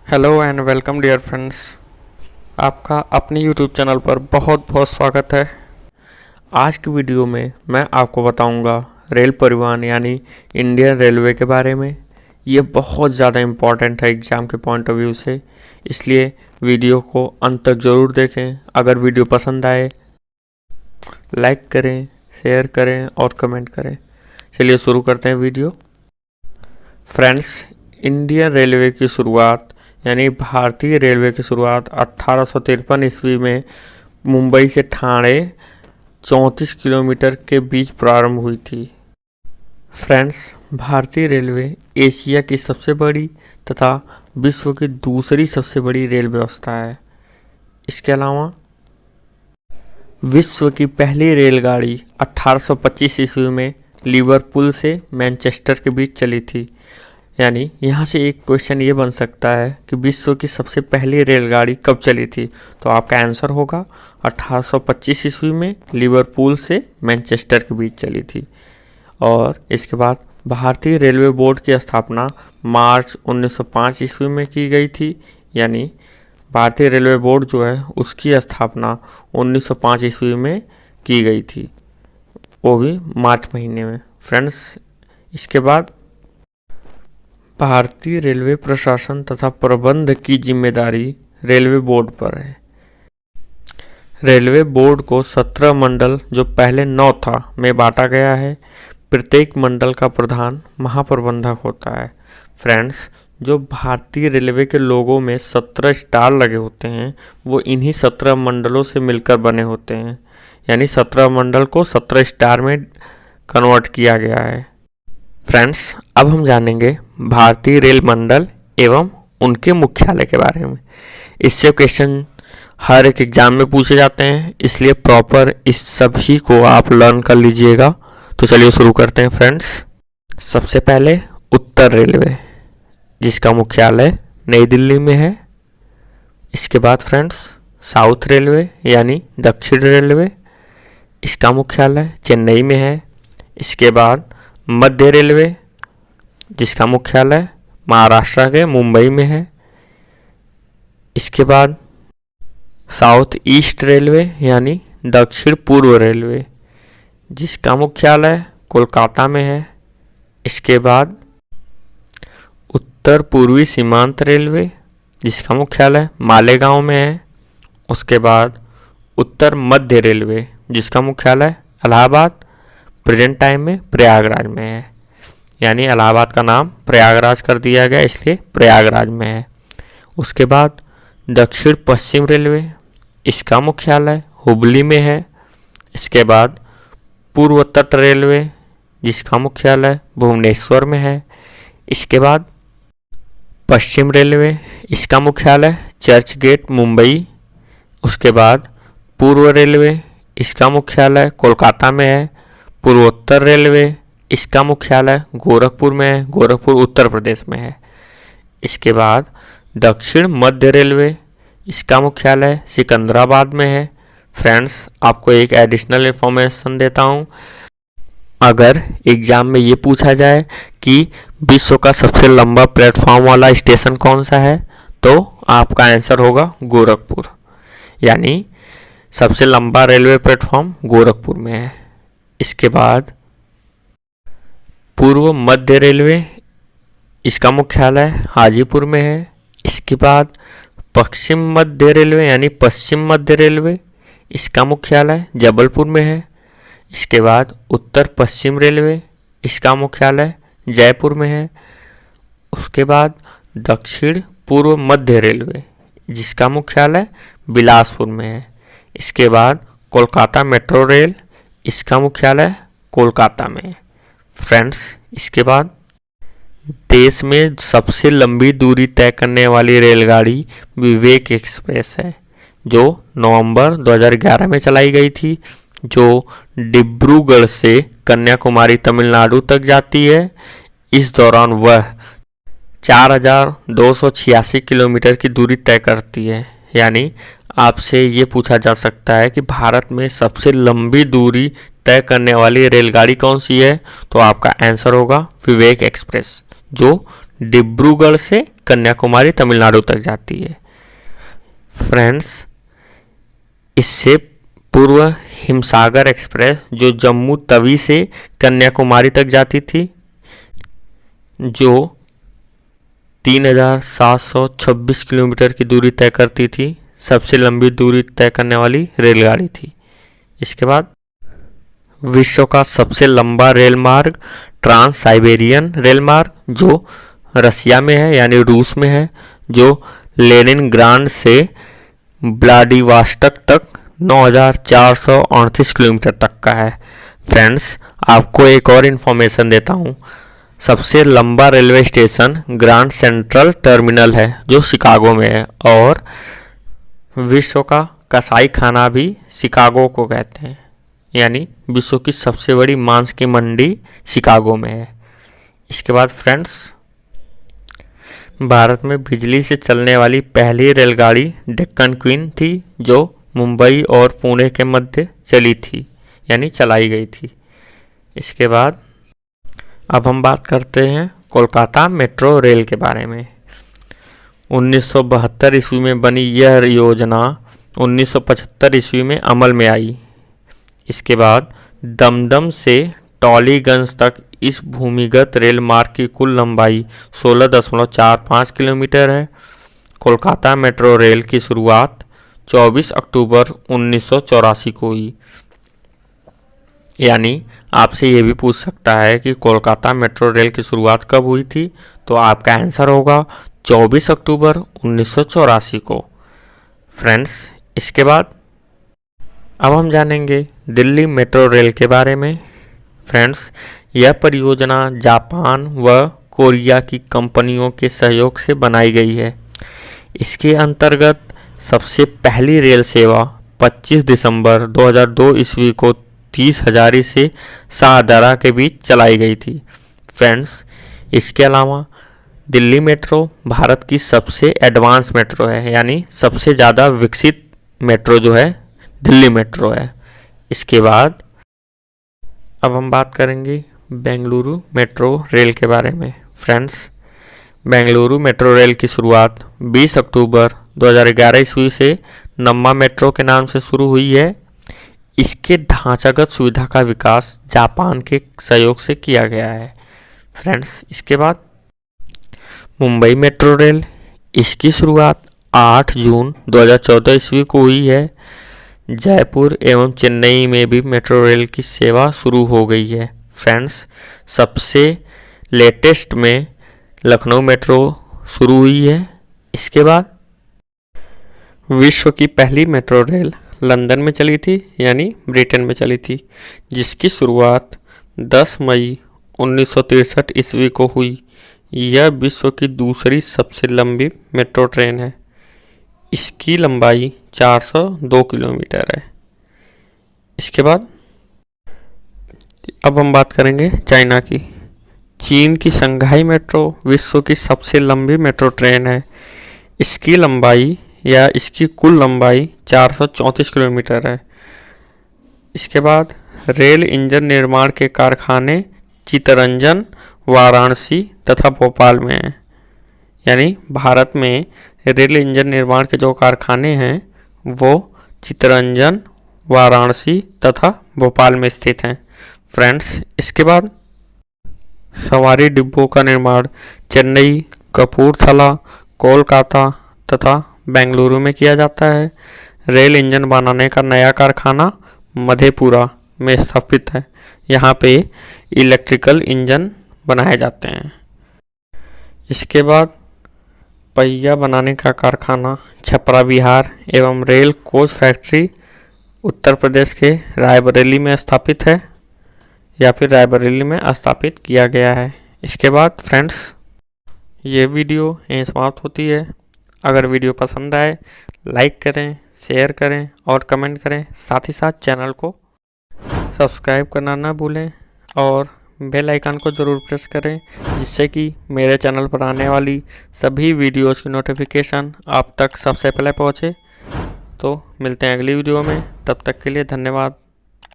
Hello and welcome dear friends. आपका अपने YouTube channel पर बहुत बहुत स्वागत है। आज की वीडियो में मैं आपको बताऊंगा रेल परिवहन यानी इंडियन रेलवे के बारे में। ये बहुत ज़्यादा इम्पॉर्टेंट है एग्ज़ाम के पॉइंट ऑफ व्यू से, इसलिए वीडियो को अंत तक ज़रूर देखें। अगर वीडियो पसंद आए लाइक करें, शेयर करें और कमेंट करें। चलिए शुरू करते हैं वीडियो। फ्रेंड्स, इंडियन रेलवे की शुरुआत यानी भारतीय रेलवे की शुरुआत 1853 ईस्वी में मुंबई से ठाणे 34 किलोमीटर के बीच प्रारंभ हुई थी। फ्रेंड्स, भारतीय रेलवे एशिया की सबसे बड़ी तथा विश्व की दूसरी सबसे बड़ी रेल व्यवस्था है। इसके अलावा विश्व की पहली रेलगाड़ी 1825 ईस्वी में लिवरपूल से मैनचेस्टर के बीच चली थी। यानी यहाँ से एक क्वेश्चन ये बन सकता है कि विश्व की सबसे पहली रेलगाड़ी कब चली थी, तो आपका आंसर होगा 1825 ईस्वी में लिवरपूल से मैनचेस्टर के बीच चली थी। और इसके बाद भारतीय रेलवे बोर्ड की स्थापना मार्च 1905 ईस्वी में की गई थी। यानी भारतीय रेलवे बोर्ड जो है उसकी स्थापना 1905 ईस्वी में की गई थी, वो भी मार्च महीने में। फ्रेंड्स, इसके बाद भारतीय रेलवे प्रशासन तथा प्रबंध की जिम्मेदारी रेलवे बोर्ड पर है। रेलवे बोर्ड को 17 मंडल, जो पहले 9 था, में बांटा गया है। प्रत्येक मंडल का प्रधान महाप्रबंधक होता है। फ्रेंड्स, जो भारतीय रेलवे के लोगों में 17 स्टार लगे होते हैं वो इन्हीं 17 मंडलों से मिलकर बने होते हैं। यानी 17 मंडल को 17 स्टार में कन्वर्ट किया गया है। फ्रेंड्स, अब हम जानेंगे भारतीय रेल मंडल एवं उनके मुख्यालय के बारे में। इससे क्वेश्चन हर एक एग्जाम में पूछे जाते हैं, इसलिए प्रॉपर इस सभी को आप लर्न कर लीजिएगा। तो चलिए शुरू करते हैं फ्रेंड्स। सबसे पहले उत्तर रेलवे, जिसका मुख्यालय नई दिल्ली में है। इसके बाद फ्रेंड्स साउथ रेलवे यानी दक्षिण रेलवे, इसका मुख्यालय चेन्नई में है। इसके बाद मध्य रेलवे, जिसका मुख्यालय महाराष्ट्र के मुंबई में है। इसके बाद साउथ ईस्ट रेलवे यानी दक्षिण पूर्व रेलवे, जिसका मुख्यालय कोलकाता में है। इसके बाद उत्तर पूर्वी सीमांत रेलवे, जिसका मुख्यालय मालेगांव में है। उसके बाद उत्तर मध्य रेलवे, जिसका मुख्यालय इलाहाबाद, प्रेजेंट टाइम में प्रयागराज में है। यानी इलाहाबाद का नाम प्रयागराज कर दिया गया, इसलिए प्रयागराज में है। उसके बाद दक्षिण पश्चिम रेलवे, इसका मुख्यालय हुबली में है। इसके बाद पूर्व तट रेलवे, जिसका मुख्यालय भुवनेश्वर में है। इसके बाद पश्चिम रेलवे, इसका मुख्यालय चर्च गेट मुंबई। उसके बाद पूर्व रेलवे, इसका मुख्यालय कोलकाता में है। पूर्वोत्तर रेलवे, इसका मुख्यालय गोरखपुर में है, गोरखपुर उत्तर प्रदेश में है। इसके बाद दक्षिण मध्य रेलवे, इसका मुख्यालय सिकंदराबाद में है। फ्रेंड्स, आपको एक एडिशनल इन्फॉर्मेशन देता हूँ। अगर एग्जाम में ये पूछा जाए कि विश्व का सबसे लंबा प्लेटफॉर्म वाला स्टेशन कौन सा है, तो आपका आंसर होगा गोरखपुर। यानी सबसे लंबा रेलवे प्लेटफॉर्म गोरखपुर में है। इसके बाद पूर्व मध्य रेलवे, इसका मुख्यालय हाजीपुर में है। इसके बाद पश्चिम मध्य रेलवे यानी पश्चिम मध्य रेलवे, इसका मुख्यालय जबलपुर में है। इसके बाद उत्तर पश्चिम रेलवे, इसका मुख्यालय जयपुर में है। उसके बाद दक्षिण पूर्व मध्य रेलवे, जिसका मुख्यालय बिलासपुर में है। इसके बाद कोलकाता मेट्रो रेल, इसका मुख्यालय कोलकाता में। फ्रेंड्स, इसके बाद देश में सबसे लंबी दूरी तय करने वाली रेलगाड़ी विवेक एक्सप्रेस है, जो नवंबर 2011 में चलाई गई थी, जो डिब्रूगढ़ से कन्याकुमारी तमिलनाडु तक जाती है। इस दौरान वह 4286 किलोमीटर की दूरी तय करती है। यानी आपसे ये पूछा जा सकता है कि भारत में सबसे लंबी दूरी तय करने वाली रेलगाड़ी कौन सी है, तो आपका आंसर होगा विवेक एक्सप्रेस, जो डिब्रूगढ़ से कन्याकुमारी तमिलनाडु तक जाती है। फ्रेंड्स, इससे पूर्व हिमसागर एक्सप्रेस जो जम्मू तवी से कन्याकुमारी तक जाती थी, जो 3726 किलोमीटर की दूरी तय करती थी, सबसे लंबी दूरी तय करने वाली रेलगाड़ी थी। इसके बाद विश्व का सबसे लंबा रेल मार्ग ट्रांस साइबेरियन रेल मार्ग जो रसिया में है यानी रूस में है, जो लेनिनग्राड से व्लादिवोस्टोक तक 9438 किलोमीटर तक का है। फ्रेंड्स, आपको एक और इन्फॉर्मेशन देता हूँ। सबसे लंबा railway station grand central terminal है जो शिकागो में है, और विश्व का कसाई खाना भी शिकागो को कहते हैं, यानी विश्व की सबसे बड़ी मांस की मंडी शिकागो में है। इसके बाद फ्रेंड्स, भारत में बिजली से चलने वाली पहली रेलगाड़ी डेक्कन क्वीन थी जो मुंबई और पुणे के मध्य चली थी, यानी चलाई गई थी। इसके बाद अब हम बात करते हैं कोलकाता मेट्रो रेल के बारे में। 1972 ईस्वी में बनी यह योजना 1975 ईस्वी में अमल में आई। इसके बाद दमदम से टॉलीगंज तक इस भूमिगत रेल मार्ग की कुल लंबाई 16.45 किलोमीटर है। कोलकाता मेट्रो रेल की शुरुआत 24 अक्टूबर 1984 को हुई। यानी आपसे ये भी पूछ सकता है कि कोलकाता मेट्रो रेल की शुरुआत कब हुई थी, तो आपका आंसर होगा 24 अक्टूबर 1984 को। फ्रेंड्स, इसके बाद अब हम जानेंगे दिल्ली मेट्रो रेल के बारे में। फ्रेंड्स, यह परियोजना जापान व कोरिया की कंपनियों के सहयोग से बनाई गई है। इसके अंतर्गत सबसे पहली रेल सेवा 25 दिसंबर 2002 ईस्वी को 30 हजारी से शाहदरा के बीच चलाई गई थी। फ्रेंड्स, इसके अलावा दिल्ली मेट्रो भारत की सबसे एडवांस मेट्रो है, यानी सबसे ज़्यादा विकसित मेट्रो जो है दिल्ली मेट्रो है। इसके बाद अब हम बात करेंगे बेंगलुरु मेट्रो रेल के बारे में। फ्रेंड्स, बेंगलुरु मेट्रो रेल की शुरुआत 20 अक्टूबर 2011 ईस्वी से नम्मा मेट्रो के नाम से शुरू हुई है। इसके ढांचागत सुविधा का विकास जापान के सहयोग से किया गया है। फ्रेंड्स, इसके बाद मुंबई मेट्रो रेल, इसकी शुरुआत 8 जून 2014 ईस्वी को हुई है। जयपुर एवं चेन्नई में भी मेट्रो रेल की सेवा शुरू हो गई है। फ्रेंड्स, सबसे लेटेस्ट में लखनऊ मेट्रो शुरू हुई है। इसके बाद विश्व की पहली मेट्रो रेल लंदन में चली थी, यानी ब्रिटेन में चली थी, जिसकी शुरुआत 10 मई 1963 ईस्वी को हुई। यह विश्व की दूसरी सबसे लंबी मेट्रो ट्रेन है। इसकी लंबाई 402 किलोमीटर है। इसके बाद अब हम बात करेंगे चाइना की। चीन की शंघाई मेट्रो विश्व की सबसे लंबी मेट्रो ट्रेन है। इसकी लंबाई या इसकी कुल लंबाई 434 किलोमीटर है। इसके बाद रेल इंजन निर्माण के कारखाने चित्तरंजन, वाराणसी तथा भोपाल में हैं। यानी भारत में रेल इंजन निर्माण के जो कारखाने हैं वो चित्तरंजन, वाराणसी तथा भोपाल में स्थित हैं। फ्रेंड्स, इसके बाद सवारी डिब्बों का निर्माण चेन्नई, कपूरथला, कोलकाता तथा बेंगलुरु में किया जाता है। रेल इंजन बनाने का नया कारखाना मधेपुरा में स्थापित है। यहाँ पे इलेक्ट्रिकल इंजन बनाए जाते हैं। इसके बाद पहिया बनाने का कारखाना छपरा बिहार एवं rail coach factory Uttar Pradesh के रायबरेली में स्थापित है, या फिर रायबरेली में स्थापित किया गया है। इसके बाद फ्रेंड्स, ये वीडियो यहीं समाप्त होती है। अगर वीडियो पसंद आए लाइक करें, शेयर करें और कमेंट करें। साथ ही साथ चैनल को सब्सक्राइब करना ना भूलें और बेल आइकन को ज़रूर प्रेस करें, जिससे कि मेरे चैनल पर आने वाली सभी वीडियोज़ की नोटिफिकेशन आप तक सबसे पहले पहुँचे। तो मिलते हैं अगली वीडियो में, तब तक के लिए धन्यवाद।